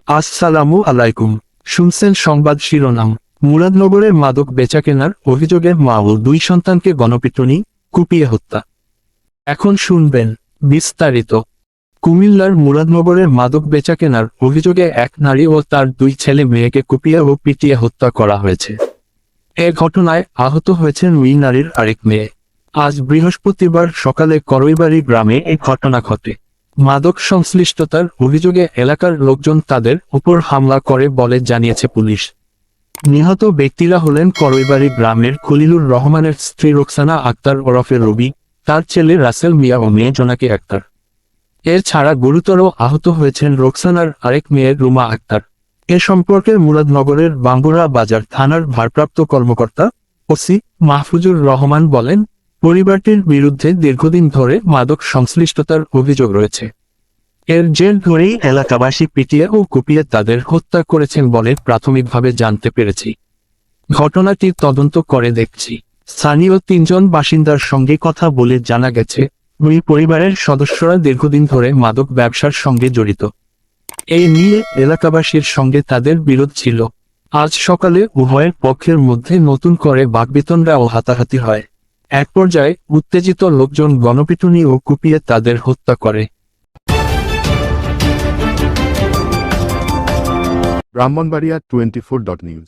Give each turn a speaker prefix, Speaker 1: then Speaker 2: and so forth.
Speaker 1: আসসালামু আলাইকুম। শুনছেন সংবাদ শিরোনাম। মুরাদনগরে মাদক বেচাকেনার অভিযোগে মা ও দুই সন্তানকে গণপিটুনি, কুপিয়ে হত্যা। এখন শুনবেন বিস্তারিত। কুমিল্লার মুরাদনগরে মাদক বেচাকেনার অভিযোগে এক নারী ও তার দুই ছেলে মেয়েকে কুপিয়ে ও পিটিয়ে হত্যা করা হয়েছে। এ ঘটনায় আহত হয়েছেন ওই নারীর আরেক মেয়ে। আজ বৃহস্পতিবার সকালে করইবাড়ি গ্রামে এই ঘটনা ঘটে। মাদক সংশ্লিষ্টতার অভিযোগে এলাকার লোকজন তাদের উপর হামলা করে বলে জানিয়েছে পুলিশ। নিহত ব্যক্তিরা হলেন করইবাড়ি গ্রামের খলিলুর রহমানের স্ত্রী রোকসানা আক্তার ওরফে রবি, তার ছেলে রাসেল মিয়া ও মেয়ে জোনাকি আক্তার। এছাড়া গুরুতর আহত হয়েছেন রোকসানার আরেক মেয়ে রুমা আক্তার। এ সম্পর্কে মুরাদনগরের বাঙ্গুরা বাজার থানার ভারপ্রাপ্ত কর্মকর্তা ওসি মাহফুজুর রহমান বলেন, পরিবারটির বিরুদ্ধে দীর্ঘদিন ধরে মাদক সংশ্লিষ্টতার অভিযোগ রয়েছে। এর জের ধরেই এলাকাবাসী পিটিয়ে ও কুপিয়ে তাদের হত্যা করেছেন বলে প্রাথমিকভাবে জানতে পেরেছি। ঘটনাটি তদন্ত করে দেখছি। স্থানীয় তিনজন বাসিন্দার সঙ্গে কথা বলে জানা গেছে, ওই পরিবারের সদস্যরা দীর্ঘদিন ধরে মাদক ব্যবসার সঙ্গে জড়িত। এই নিয়ে এলাকাবাসীর সঙ্গে তাদের বিরোধ ছিল। আজ সকালে উভয়ের পক্ষের মধ্যে নতুন করে বাকবিতণ্ডা ও হাতাহাতি হয়। এক পর্যায়ে উত্তেজিত লোকজন গণপিটুনি ও কুপিয়ে তাদের হত্যা করে।
Speaker 2: ব্রাহ্মণবাড়িয়া 24.নিউজ।